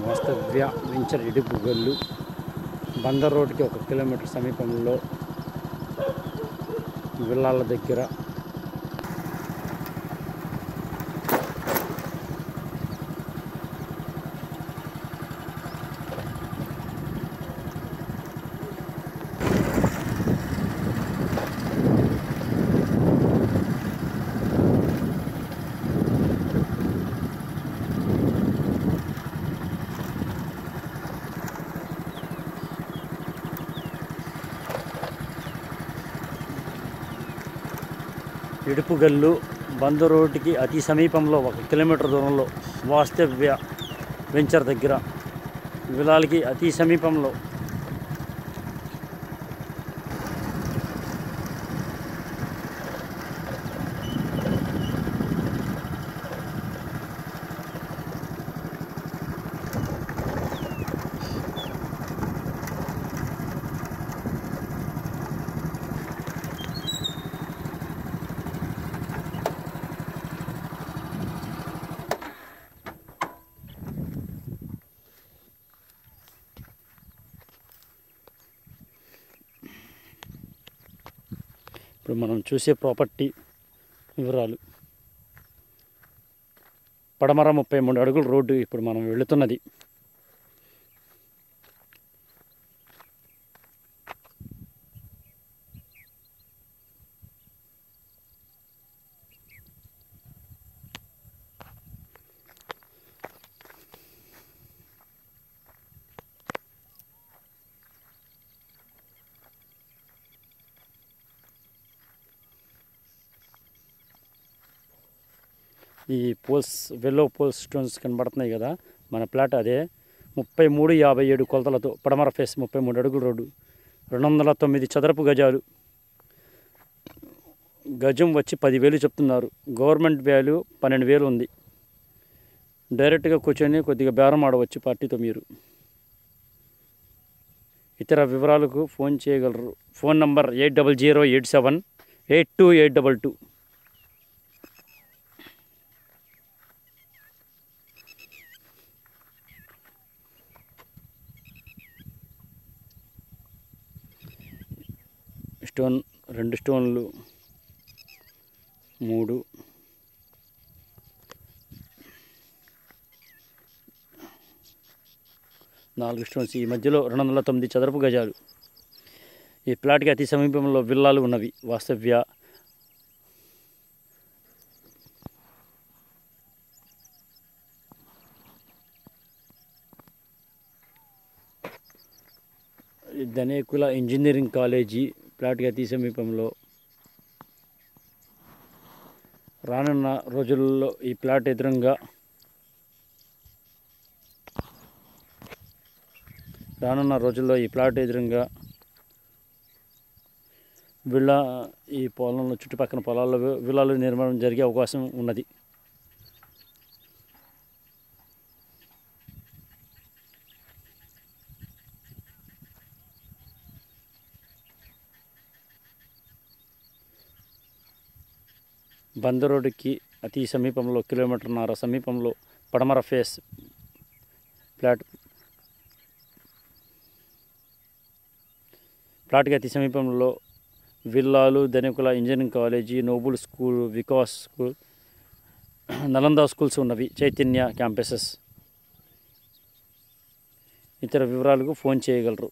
వాస్తవ్య venture ఇడుపుగల్లు Bandar రోడ్డుకి 1 kilometre సమీపంలో విల్లాల దగ్గర ఇడుపుగల్లు బందర్ రోడ్డుకి అతి సమీపంలో 1 కిలోమీటర్ దూరంలో వాస్తవ్య వెంచర్ దగ్గర విలాలకి అతి సమీపంలో ఇప్పుడు మనం చూసే ప్రాపర్టీ వివరాలు. పడమర 33 అడుగుల రోడ్డు ఇప్పుడు మనం వెళుతున్నది. ఈ పోల్స్ వెల్లో పోల్స్ స్టోన్స్ కనబడుతున్నాయి కదా, మన ప్లాట్ అదే. 3357 కొలతలతో పడమర ఫేస్ 33 అడుగుల రోడ్డు, 209 చదరపు గజాలు. గజం వచ్చి 10,000 చెప్తున్నారు. గవర్నమెంట్ వాల్యూ 12,000 ఉంది. డైరెక్ట్గా కూర్చొని కొద్దిగా బేరం ఆడవచ్చు పార్టీతో మీరు. ఇతర వివరాలకు ఫోన్ చేయగలరు. Phone number 8008782822. Stone 2 స్టోన్లు 3 4 stones. ఈ మధ్యలో 209 చదరపు గజాలు. ఈ ప్లాట్కి అతి సమీపంలో విల్లాలు ఉన్నవి. వాస్తవ్య ధనేకుల ఇంజనీరింగ్ కాలేజీ ప్లాట్కి అతి సమీపంలో. రానున్న రోజుల్లో ఈ ప్లాట్ ఎదురుగా ఈ పొలంలో చుట్టుపక్కల పొలాల్లో విల్లాలు నిర్మాణం జరిగే అవకాశం ఉన్నది. బందర్ రోడ్డుకి అతి సమీపంలో 1.5 కిలోమీటర్ సమీపంలో పడమర ఫేస్ ప్లాట్కి అతి సమీపంలో విల్లాలు, ధనికుల engineering college, noble school, Vikas school, Nalanda schools ఉన్నవి. చైతన్య క్యాంపసెస్. ఇతర వివరాలకు ఫోన్ చేయగలరు.